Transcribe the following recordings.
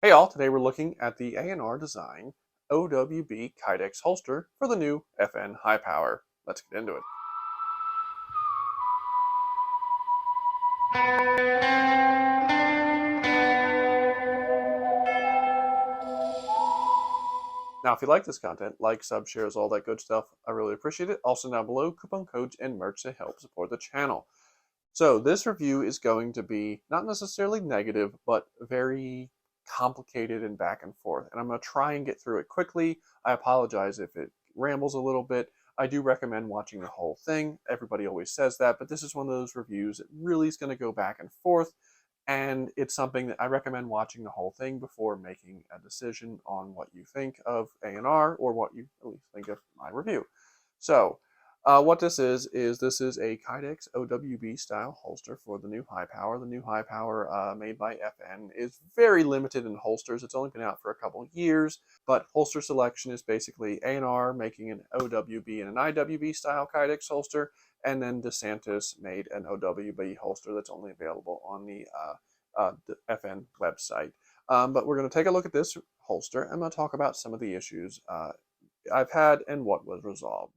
Hey all, today we're looking at the ANR Design OWB kydex holster for the new FN High Power. Let's get into it. Now, if you like this content, like, sub, shares, all that good stuff, I really appreciate it. Also down below, coupon codes and merch to help support the channel. So this review is going to be not necessarily negative, but very complicated and back and forth. And I'm going to try and get through it quickly. I apologize if it rambles a little bit. I do recommend watching the whole thing. Everybody always says that, but this is one of those reviews that really is going to go back and forth. And it's something that I recommend watching the whole thing before making a decision on what you think of ANR or what you at least think of my review. So, what this is this is a kydex OWB style holster for the new High Power. The new High Power made by FN is very limited in holsters. It's only been out for a couple years, but holster selection is basically ANR making an OWB and an IWB style kydex holster, and then DeSantis made an OWB holster that's only available on the FN website. But we're going to take a look at this holster. I'm going to talk about some of the issues I've had and what was resolved.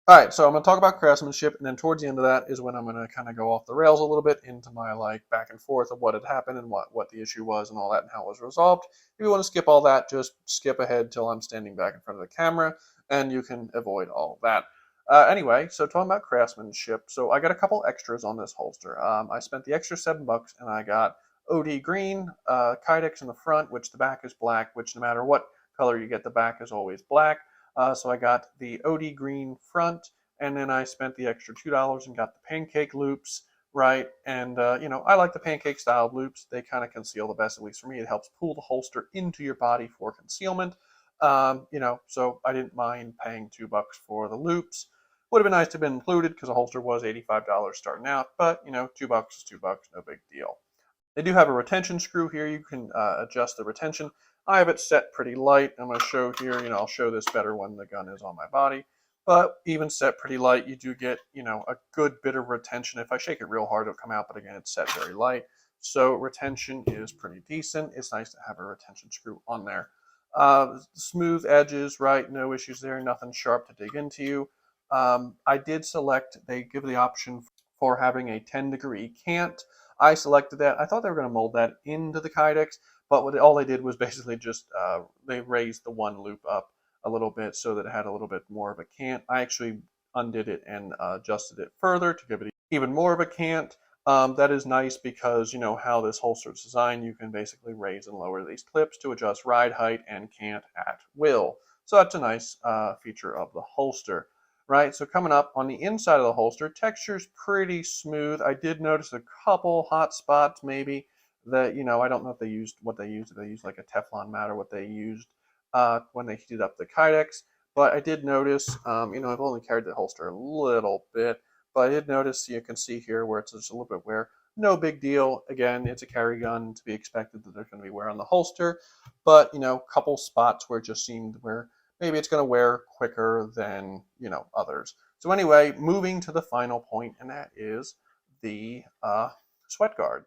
All right, so I'm going to talk about craftsmanship, and then towards the end of that is when I'm going to kind of go off the rails a little bit into my back and forth of what had happened and what the issue was and all that and how it was resolved. If you want to skip all that, just skip ahead till I'm standing back in front of the camera, and you can avoid all that. Anyway, so talking about craftsmanship, so I got a couple extras on this holster. I spent the extra $7, and I got OD green, kydex in the front, which the back is black, which no matter what color you get, the back is always black. So I got the OD green front, and then I spent the extra $2 and got the pancake loops, right? And, I like the pancake style loops. They kind of conceal the best, at least for me. It helps pull the holster into your body for concealment. So I didn't mind paying $2 for the loops. Would have been nice to have been included because the holster was $85 starting out, but, $2 is $2, no big deal. They do have a retention screw here. You can adjust the retention. I have it set pretty light. I'm going to show here, I'll show this better when the gun is on my body. But even set pretty light, you do get, a good bit of retention. If I shake it real hard, it'll come out, but again, it's set very light. So retention is pretty decent. It's nice to have a retention screw on there. Smooth edges, right? No issues there. Nothing sharp to dig into you. I did select, they give the option for having a 10-degree cant. I selected that. I thought they were going to mold that into the kydex, but all they did was basically just they raised the one loop up a little bit so that it had a little bit more of a cant. I actually undid it and adjusted it further to give it even more of a cant. That is nice because how this holster is designed. You can basically raise and lower these clips to adjust ride height and cant at will. So that's a nice feature of the holster. Right, so coming up on the inside of the holster, texture's pretty smooth. I did notice a couple hot spots maybe that, I don't know if they used what they used, if they used like a Teflon mat or what they used when they heated up the kydex. But I did notice, I've only carried the holster a little bit, but I did notice, you can see here where it's just a little bit wear. No big deal. Again, it's a carry gun, to be expected that there's going to be wear on the holster. But, a couple spots where it just seemed where maybe it's going to wear quicker than, others. So anyway, moving to the final point, and that is the sweat guard.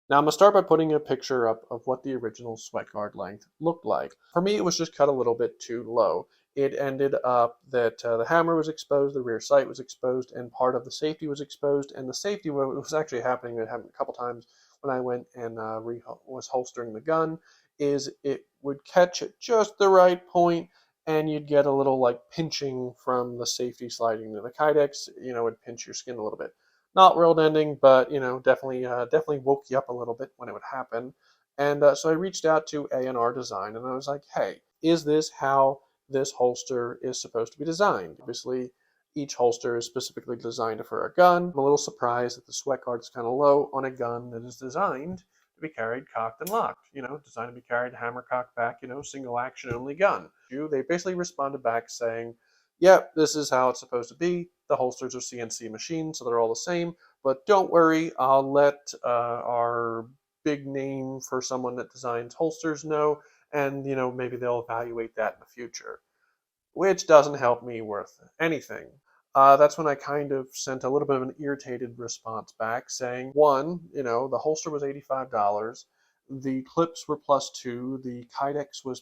Now I'm going to start by putting a picture up of what the original sweat guard length looked like. For me, it was just cut a little bit too low. It ended up that the hammer was exposed, the rear sight was exposed, and part of the safety was exposed. And the safety was actually happening, it happened a couple times when I went and was holstering the gun, is it would catch at just the right point, and you'd get a little pinching from the safety sliding to the kydex. It'd pinch your skin a little bit. Not world ending, but definitely woke you up a little bit when it would happen. And so I reached out to ANR Design, and I was like, hey, is this how this holster is supposed to be designed? Obviously, each holster is specifically designed for a gun. I'm a little surprised that the sweat guard is kind of low on a gun that is designed to be carried cocked and locked, designed to be carried hammer cocked back, single action only gun. They basically responded back saying, yep, this is how it's supposed to be. The holsters are CNC machines, so they're all the same. But don't worry, I'll let our big name for someone that designs holsters know, and maybe they'll evaluate that in the future, which doesn't help me worth anything. That's when I kind of sent a little bit of an irritated response back saying, one, the holster was $85. the clips were +2, the kydex was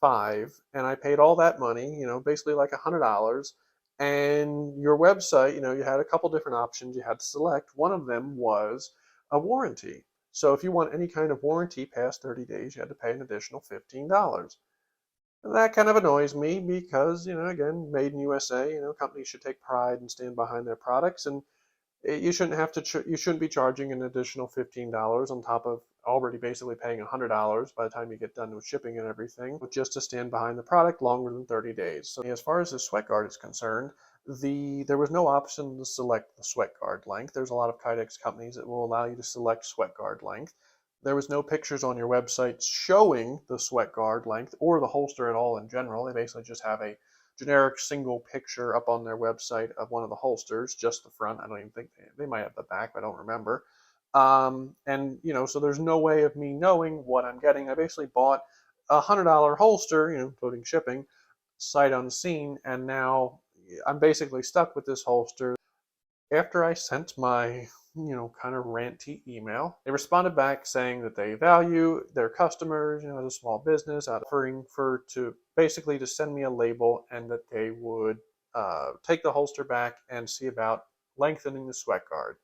+5, and I paid all that money, basically like $100. And your website, you had a couple different options you had to select. One of them was a warranty. So if you want any kind of warranty past 30 days, you had to pay an additional $15. And that kind of annoys me because, again, made in USA, companies should take pride and stand behind their products, and you shouldn't have to. You shouldn't be charging an additional $15 on top of already basically paying $100 by the time you get done with shipping and everything, just to stand behind the product longer than 30 days. So as far as the sweat guard is concerned, there was no option to select the sweat guard length. There's a lot of kydex companies that will allow you to select sweat guard length. There was no pictures on your website showing the sweat guard length or the holster at all in general. They basically just have a generic single picture up on their website of one of the holsters, just the front. I don't even think they might have the back, but I don't remember. And so there's no way of me knowing what I'm getting. I basically bought a $100 holster, including shipping, sight unseen, and now I'm basically stuck with this holster. After I sent my, kind of ranty email, they responded back saying that they value their customers, as a small business, offering to basically to send me a label, and that they would take the holster back and see about lengthening the sweat guard.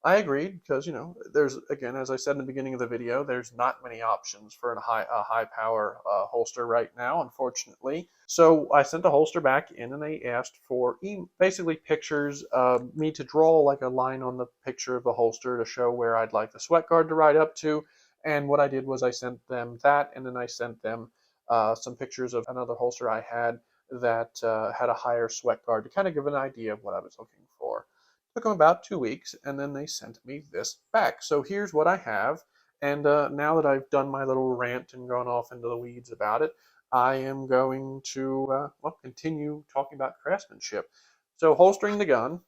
I agreed because, there's, again, as I said in the beginning of the video, there's not many options for a high power holster right now, unfortunately. So I sent the holster back in, and they asked for basically pictures of me to draw like a line on the picture of the holster to show where I'd like the sweat guard to ride up to. And what I did was I sent them that, and then I sent them some pictures of another holster I had that had a higher sweat guard to kind of give an idea of what I was looking for. Took them about 2 weeks, and then they sent me this back. So here's what I have. And now that I've done my little rant and gone off into the weeds about it, I am going to continue talking about craftsmanship. So holstering the gun,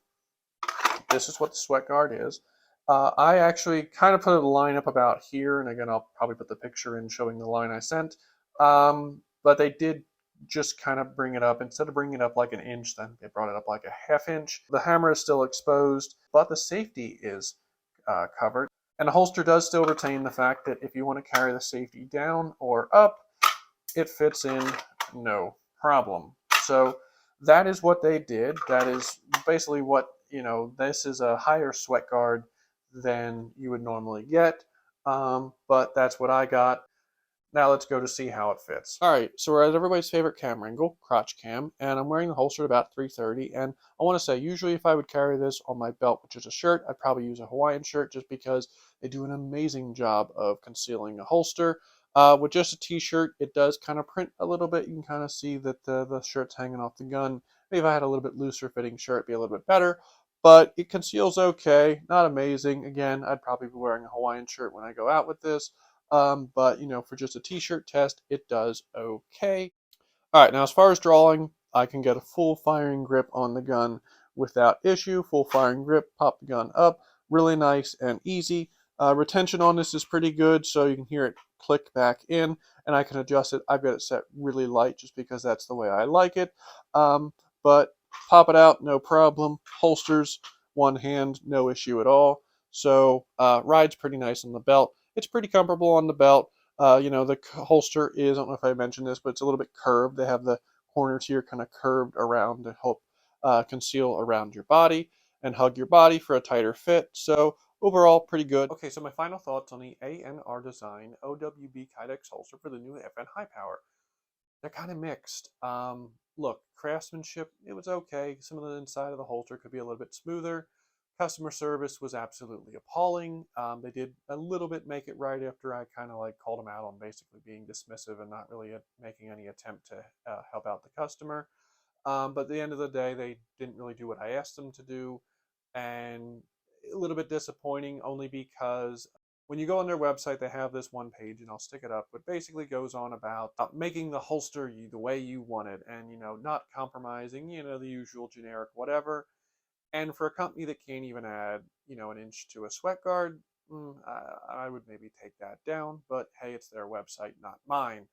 this is what the sweat guard is. I actually kind of put a line up about here, and again, I'll probably put the picture in showing the line I sent. But they did just kind of bring it up. Instead of bringing it up like an inch, then they brought it up like a ½ inch. The hammer is still exposed, but the safety is covered. And the holster does still retain the fact that if you want to carry the safety down or up, it fits in no problem. So that is what they did. That is basically what, this is a higher sweat guard than you would normally get. But that's what I got. Now let's go to see how it fits. All right, so we're at everybody's favorite camera angle, crotch cam, and I'm wearing the holster at about 330. And I want to say, usually if I would carry this on my belt, which is a shirt, I'd probably use a Hawaiian shirt just because they do an amazing job of concealing a holster. With just a t-shirt, it does kind of print a little bit. You can kind of see that the shirt's hanging off the gun. Maybe if I had a little bit looser fitting shirt, it'd be a little bit better. But it conceals okay, not amazing. Again, I'd probably be wearing a Hawaiian shirt when I go out with this. But for just a t-shirt test, it does okay. All right, now as far as drawing, I can get a full firing grip on the gun without issue. Full firing grip, pop the gun up, really nice and easy. Retention on this is pretty good, so you can hear it click back in, and I can adjust it. I've got it set really light just because that's the way I like it. But pop it out, no problem. Holsters, one hand, no issue at all. So rides pretty nice on the belt. It's pretty comfortable on the belt. The holster is, I don't know if I mentioned this, but it's a little bit curved. They have the corners here kind of curved around to help conceal around your body and hug your body for a tighter fit. So overall, pretty good. Okay, so my final thoughts on the ANR Design OWB kydex holster for the new FN High Power. They're kind of mixed. Look, craftsmanship, it was okay. Some of the inside of the holster could be a little bit smoother. Customer service was absolutely appalling. They did a little bit make it right after I kind of like called them out on basically being dismissive and not really making any attempt to help out the customer. But at the end of the day, they didn't really do what I asked them to do. And a little bit disappointing only because when you go on their website, they have this one page, and I'll stick it up, but basically goes on about making the holster the way you want it and, not compromising, the usual generic whatever. And for a company that can't even add, an inch to a sweat guard, I would maybe take that down. But hey, it's their website, not mine.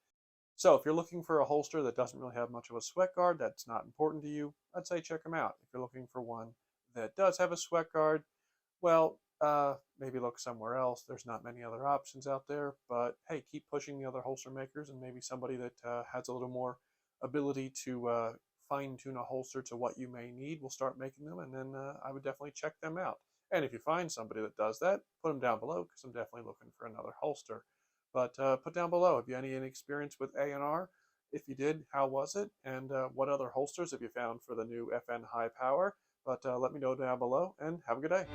So if you're looking for a holster that doesn't really have much of a sweat guard, that's not important to you, I'd say check them out. If you're looking for one that does have a sweat guard, well, maybe look somewhere else. There's not many other options out there, but hey, keep pushing the other holster makers, and maybe somebody that has a little more ability to fine tune a holster to what you may need will start making them, and then I would definitely check them out. And if you find somebody that does that, put them down below, because I'm definitely looking for another holster. But put down below if you had any experience with ANR. If you did, how was it? And what other holsters have you found for the new FN High Power? But let me know down below, and have a good day.